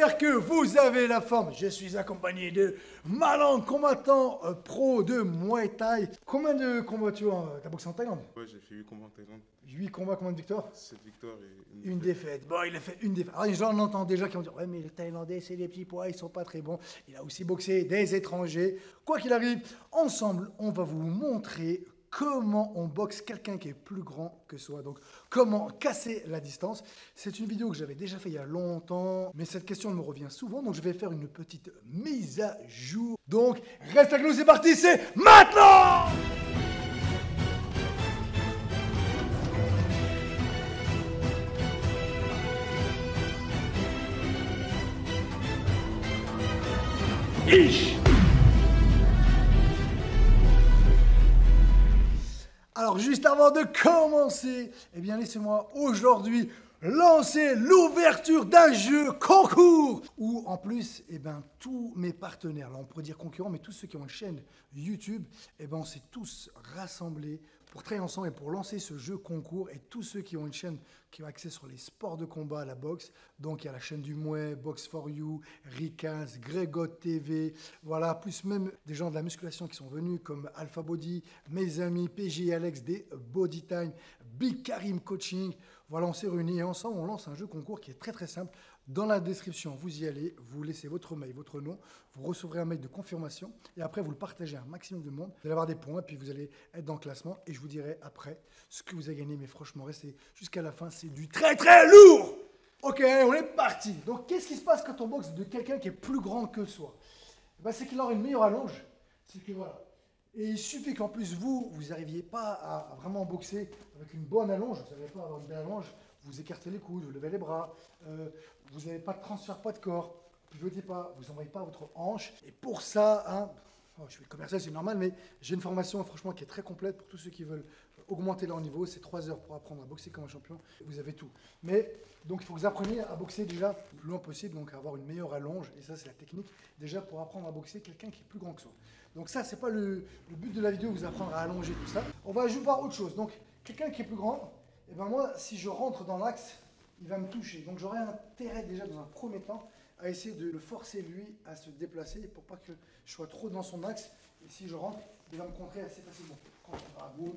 j'espère que vous avez la forme. Je suis accompagné de Malang, combattant pro de Muay Thai. Combien de combats tu as? T'as boxé en Thaïlande? Ouais, j'ai fait 8 combats en Thaïlande. 8 combats, combien de victoires? 7 victoires et Une défaite. Bon, il a fait une défaite. Alors, les gens entendent déjà qui vont dire, ouais, mais les Thaïlandais, c'est des petits pois, ils sont pas très bons. Il a aussi boxé des étrangers. Quoi qu'il arrive, ensemble, on va vous montrer comment on boxe quelqu'un qui est plus grand que soi. Donc, comment casser la distance. C'est une vidéo que j'avais déjà fait il y a longtemps, mais cette question me revient souvent, donc je vais faire une petite mise à jour. Donc, reste avec nous, c'est parti, c'est maintenant! Alors, juste avant de commencer, eh bien, laissez-moi aujourd'hui lancer l'ouverture d'un jeu concours où, en plus, eh ben, tous mes partenaires, là on pourrait dire concurrents, mais tous ceux qui ont une chaîne YouTube, eh ben, on s'est tous rassemblés pour travailler ensemble et pour lancer ce jeu concours. Et tous ceux qui ont une chaîne qui ont accès sur les sports de combat, la boxe, donc il y a la chaîne du Mouet, Box for You, Ricaz, Grégot TV, voilà, plus même des gens de la musculation qui sont venus comme Alpha Body, mes amis PJ et Alex des Body Time, Big Karim Coaching. Voilà, on s'est réunis et ensemble on lance un jeu concours qui est très très simple. Dans la description, vous y allez, vous laissez votre mail, votre nom, vous recevrez un mail de confirmation et après vous le partagez à un maximum de monde. Vous allez avoir des points, puis vous allez être dans le classement et je vous dirai après ce que vous avez gagné. Mais franchement, restez jusqu'à la fin, c'est du très très lourd. Ok, allez, on est parti. Donc qu'est-ce qui se passe quand on boxe de quelqu'un qui est plus grand que soi? Ben, c'est qu'il aura une meilleure allonge. C'est que voilà. Et il suffit qu'en plus vous n'arriviez pas à vraiment boxer avec une bonne allonge, vous n'arrivez pas à avoir une belle allonge, vous écartez les coudes, vous levez les bras, vous n'avez pas de transfert poids de corps, vous pivotez pas, vous n'envoyez pas votre hanche. Et pour ça, hein, je suis commercial, c'est normal, mais j'ai une formation franchement qui est très complète pour tous ceux qui veulent augmenter leur niveau. C'est 3 heures pour apprendre à boxer comme un champion. Vous avez tout. Mais donc il faut que vous appreniez à boxer déjà le plus loin possible, donc à avoir une meilleure allonge. Et ça, c'est la technique déjà pour apprendre à boxer quelqu'un qui est plus grand que soi. Donc ça, c'est pas le but de la vidéo, vous apprendre à allonger tout ça. On va juste voir autre chose. Donc quelqu'un qui est plus grand, et ben moi, si je rentre dans l'axe, il va me toucher. Donc j'aurais intérêt déjà dans un premier temps à essayer de le forcer lui à se déplacer pour pas que je sois trop dans son axe. Et si je rentre, il va me contrer assez facilement. Boum,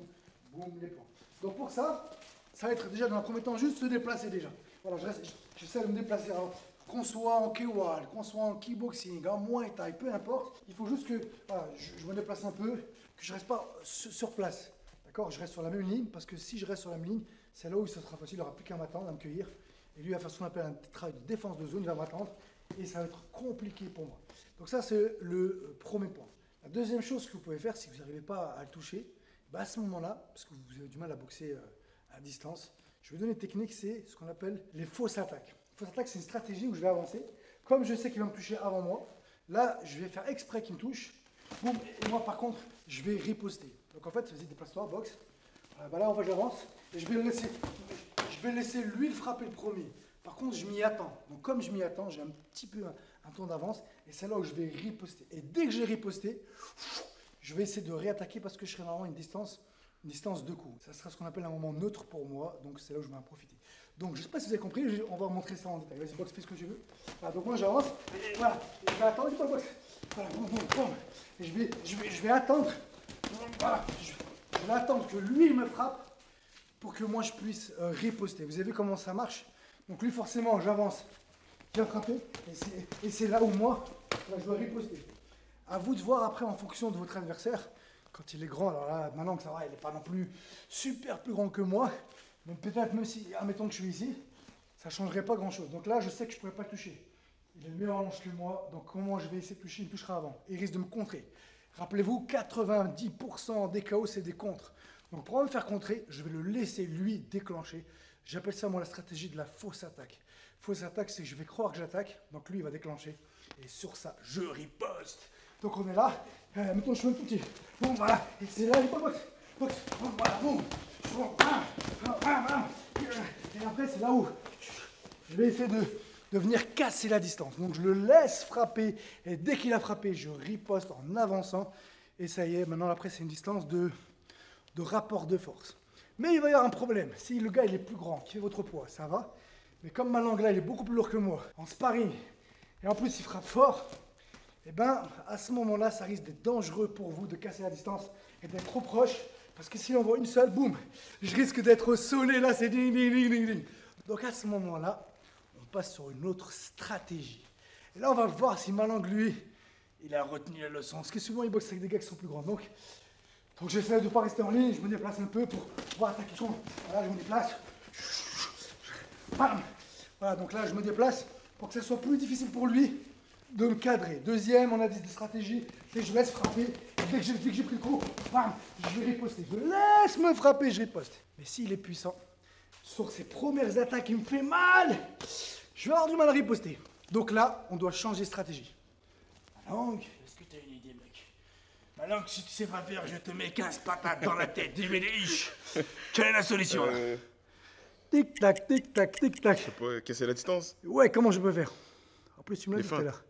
boum, les points. Donc pour ça, ça va être déjà dans un premier temps juste se déplacer déjà. Voilà, j'essaie de me déplacer. Alors, qu'on soit en K-Wall, qu'on soit en kickboxing, en Muay Thai, peu importe. Il faut juste que voilà, je me déplace un peu, que je ne reste pas sur place. D'accord? Je reste sur la même ligne, parce que si je reste sur la même ligne, c'est là où ça sera facile, il n'aura plus qu'à m'attendre, à me cueillir. Et lui, il va faire ce qu'on appelle un travail de défense de zone, il va m'attendre, et ça va être compliqué pour moi. Donc ça, c'est le premier point. La deuxième chose que vous pouvez faire, si vous n'arrivez pas à le toucher, bah à ce moment-là, parce que vous avez du mal à boxer à distance, je vais donner une technique, c'est ce qu'on appelle les fausses attaques. Les fausses attaques, c'est une stratégie où je vais avancer. Comme je sais qu'il va me toucher avant moi, là, je vais faire exprès qu'il me touche. Boum, et moi, par contre, je vais riposter. Donc en fait, vas-y, déplace-toi, boxe. Bah là, j'avance et je vais le laisser lui le frapper le premier. Par contre, je m'y attends. Donc comme je m'y attends, j'ai un petit peu un temps d'avance et c'est là où je vais riposter. Et dès que j'ai riposté, je vais essayer de réattaquer parce que je serai normalement une distance de coups. Ça sera ce qu'on appelle un moment neutre pour moi, donc c'est là où je vais en profiter. Donc je ne sais pas si vous avez compris, on va montrer ça en détail. Vas-y, boxe, fais ce que tu veux. Voilà, donc moi j'avance et voilà, et je vais attendre, il faut boxe. Voilà, boum, boum, boum. Et je vais attendre. Voilà, je vais attendre que lui me frappe pour que moi je puisse riposter. Vous avez vu comment ça marche? Donc lui forcément j'avance, je vais frapper et c'est là où moi je dois riposter. À vous de voir après en fonction de votre adversaire. Quand il est grand, alors là maintenant que ça va, il n'est pas non plus super plus grand que moi. Donc peut-être même si, admettons que je suis ici, ça ne changerait pas grand chose. Donc là je sais que je ne pourrais pas le toucher. Il est meilleur allonge que moi, donc comment je vais essayer de toucher, il me touchera avant. Il risque de me contrer. Rappelez-vous, 90% des KO, c'est des contres. Donc pour me faire contrer, je vais le laisser lui déclencher. J'appelle ça moi la stratégie de la fausse attaque. Fausse attaque, c'est que je vais croire que j'attaque, donc lui il va déclencher. Et sur ça, je riposte. Donc on est là, mettons je fais un petit. Bon voilà, et c'est là, il faut boxe. Boxe, bon, voilà, boum. Et après c'est là où je vais essayer de venir casser la distance. Donc je le laisse frapper et dès qu'il a frappé, je riposte en avançant. Et ça y est, maintenant après c'est une distance de rapport de force. Mais il va y avoir un problème. Si le gars il est plus grand, qui fait votre poids, ça va. Mais comme ma langue là, il est beaucoup plus lourd que moi, en sparring, et en plus il frappe fort, et ben à ce moment-là, ça risque d'être dangereux pour vous de casser la distance et d'être trop proche, parce que si on voit une seule, boum, je risque d'être au soleil, là c'est ding, ding, ding, ding, ding. Donc à ce moment-là, on passe sur une autre stratégie. Et là, on va voir si Malang, lui, il a retenu la leçon. Parce que souvent, il boxe avec des gars qui sont plus grands. Donc j'essaie de ne pas rester en ligne, je me déplace un peu pour pouvoir attaquer son. Voilà, je me déplace. Bam. Voilà, donc là, je me déplace pour que ce soit plus difficile pour lui de me cadrer. Deuxième, on a dit des stratégies, c'est que je laisse frapper. Dès que j'ai pris le coup, bam, je vais riposter. Je laisse me frapper, je riposte. Mais s'il est puissant, sur ses premières attaques, il me fait mal, je vais avoir du mal à riposter. Donc là, on doit changer de stratégie. Malang, est-ce que tu as une idée, mec? Malang, si tu sais pas faire, je te mets 15 patates dans la tête. Quelle est la solution là? Tic-tac, tic-tac, tic-tac. Je peux casser la distance. Ouais, comment je peux faire? En plus, tu me l'as dit tout à l'heure.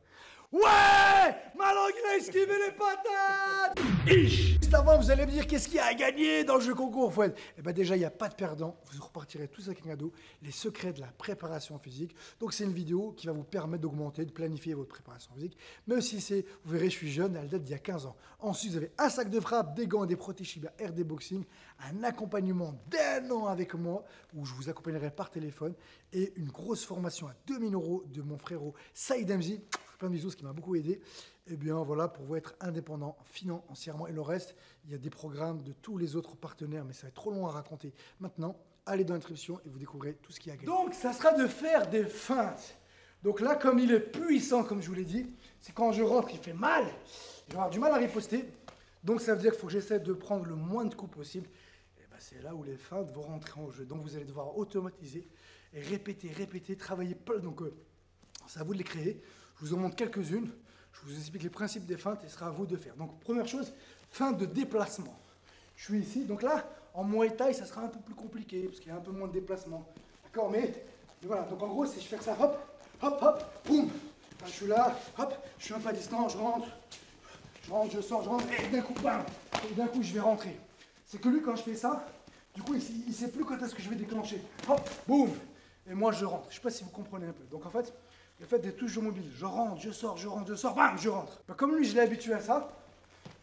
Ouais! Malang, il a esquivé les patates! Juste avant, vous allez me dire qu'est-ce qu'il y a à gagner dans le jeu concours, Fouad? Eh bien déjà, il n'y a pas de perdant. Vous repartirez tous avec un cadeau, les secrets de la préparation physique. Donc c'est une vidéo qui va vous permettre d'augmenter, de planifier votre préparation physique. Mais aussi, vous verrez, je suis jeune, elle date d'il y a 15 ans. Ensuite, vous avez un sac de frappe, des gants et des protèges RD Boxing, un accompagnement d'1 an avec moi, où je vous accompagnerai par téléphone, et une grosse formation à 2000 € de mon frérot Saïd Amzi. Plein de bisous, ce qui m'a beaucoup aidé. Et bien voilà, pour vous être indépendant financièrement. Et le reste, il y a des programmes de tous les autres partenaires, mais ça va être trop long à raconter. Maintenant, allez dans l'inscription et vous découvrez tout ce qu'il y a à gagner. Donc, ça sera de faire des feintes. Donc là, comme il est puissant, comme je vous l'ai dit, c'est quand je rentre, il fait mal. Je vais avoir du mal à riposter. Donc ça veut dire qu'il faut que j'essaie de prendre le moins de coups possible. Et ben, c'est là où les feintes vont rentrer en jeu. Donc vous allez devoir automatiser et répéter, travailler. Donc c'est à vous de les créer. Je vous en montre quelques-unes, je vous explique les principes des feintes et ce sera à vous de faire. Donc première chose, feinte de déplacement. Je suis ici, donc là, en Muay Thai, ça sera un peu plus compliqué parce qu'il y a un peu moins de déplacement. D'accord, mais voilà, donc en gros, si je fais ça, hop, hop, hop, boum. Là, je suis là, hop, je suis un peu à distance, je rentre, je sors, je rentre, et d'un coup, bam, et d'un coup, je vais rentrer. C'est que lui, quand je fais ça, du coup, il ne sait plus quand est-ce que je vais déclencher. Hop, boum, et moi, je rentre. Je ne sais pas si vous comprenez un peu. Donc en fait, le fait d'être toujours mobile, je rentre, je sors, bam, je rentre. Ben, comme lui, je l'ai habitué à ça,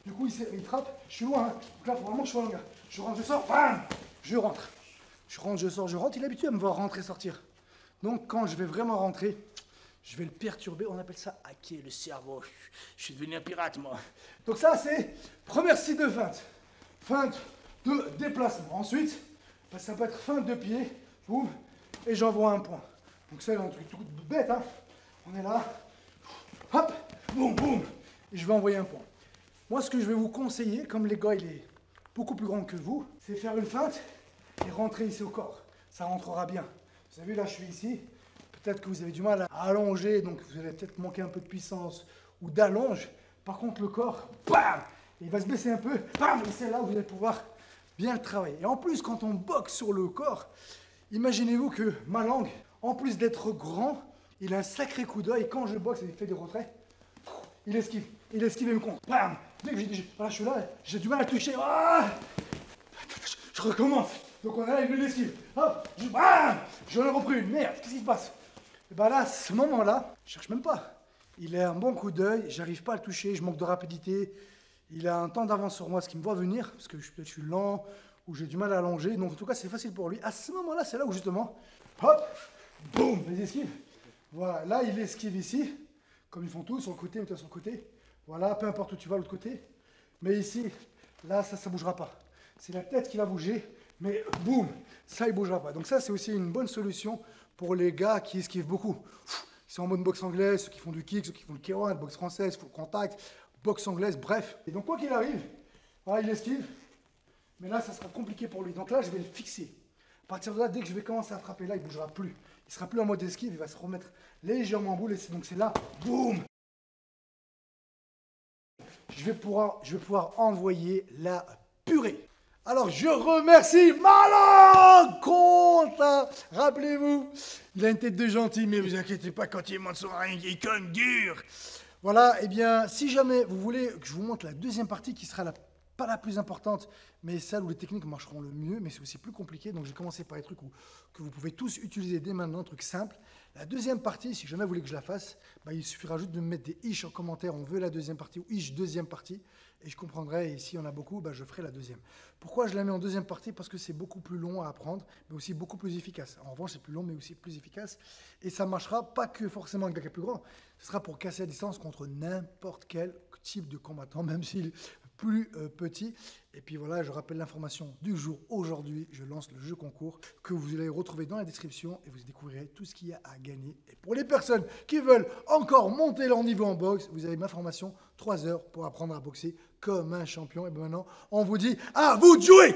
du coup, il frappe, je suis loin, hein. Donc là, il faut vraiment que je sois loin. Je rentre, je sors, bam, je rentre. Je rentre, je sors, je rentre. Il est habitué à me voir rentrer, sortir. Donc, quand je vais vraiment rentrer, je vais le perturber. On appelle ça hacker le cerveau. Je suis devenu un pirate, moi. Donc ça, c'est première style de feinte. Feinte de déplacement. Ensuite, ben, ça peut être feinte de pied, boum, et j'envoie un point. Donc ça, c'est un truc tout bête, hein. On est là, hop, boum, boum, et je vais envoyer un point. Moi, ce que je vais vous conseiller, comme les gars, il est beaucoup plus grand que vous, c'est faire une feinte et rentrer ici au corps. Ça rentrera bien. Vous avez vu, là, je suis ici. Peut-être que vous avez du mal à allonger, donc vous allez peut-être manquer un peu de puissance ou d'allonge. Par contre, le corps, bam, il va se baisser un peu, bam, et c'est là où vous allez pouvoir bien le travailler. Et en plus, quand on boxe sur le corps, imaginez-vous que Malang, en plus d'être grand, il a un sacré coup d'œil. Quand je boxe et il fait des retraits, il esquive et me compte. Bam! Dès que voilà, je suis là, j'ai du mal à toucher. Ah, je recommence. Donc on est là, il l'esquive. Hop, bam! J'en ai repris une. Merde, qu'est-ce qui se passe? Et ben là, à ce moment-là, je cherche même pas. Il a un bon coup d'œil, j'arrive pas à le toucher, je manque de rapidité. Il a un temps d'avance sur moi, ce qui me voit venir, parce que je suis lent ou j'ai du mal à allonger. Donc en tout cas, c'est facile pour lui. À ce moment-là, c'est là où justement, hop, boum, les esquives. Voilà, là, il esquive ici, comme ils font tous, sur le côté, sur le côté. Voilà, peu importe où tu vas, l'autre côté. Mais ici, là, ça ne bougera pas. C'est la tête qui va bouger, mais boum, ça, il ne bougera pas. Donc ça, c'est aussi une bonne solution pour les gars qui esquivent beaucoup. Ils sont en mode boxe anglaise, ceux qui font du kick, ceux qui font le K1, boxe française, full contact, boxe anglaise, bref. Et donc, quoi qu'il arrive, voilà, il esquive. Mais là, ça sera compliqué pour lui. Donc là, je vais le fixer. À partir de là, dès que je vais commencer à frapper, là, il ne bougera plus. Il ne sera plus en mode esquive, il va se remettre légèrement en boule. Et donc c'est là, boum. Je vais pouvoir envoyer la purée. Alors, je remercie Malang Conte. Rappelez-vous, il a une tête de gentil, mais vous inquiétez pas, quand il monte sur un ring, il cogne dur. Voilà, et bien, si jamais vous voulez que je vous montre la deuxième partie qui sera la pas la plus importante, mais celle où les techniques marcheront le mieux, mais c'est aussi plus compliqué. Donc, j'ai commencé par les trucs que vous pouvez tous utiliser dès maintenant, un truc simple. La deuxième partie, si jamais vous voulez que je la fasse, il suffira juste de me mettre des ish en commentaire. On veut la deuxième partie ou ish deuxième partie. Et je comprendrai. Et s'il y en a beaucoup, je ferai la deuxième. Pourquoi je la mets en deuxième partie? Parce que c'est beaucoup plus long à apprendre, mais aussi beaucoup plus efficace. En revanche, c'est plus long, mais aussi plus efficace. Et ça marchera pas que forcément avec des gars plus grands. Ce sera pour casser la distance contre n'importe quel type de combattant, même s'il plus petit. Et puis voilà, je rappelle l'information du jour. Aujourd'hui, je lance le jeu concours que vous allez retrouver dans la description et vous découvrirez tout ce qu'il y a à gagner. Et pour les personnes qui veulent encore monter leur niveau en boxe, vous avez ma formation 3 heures pour apprendre à boxer comme un champion. Et maintenant, on vous dit à vous de jouer!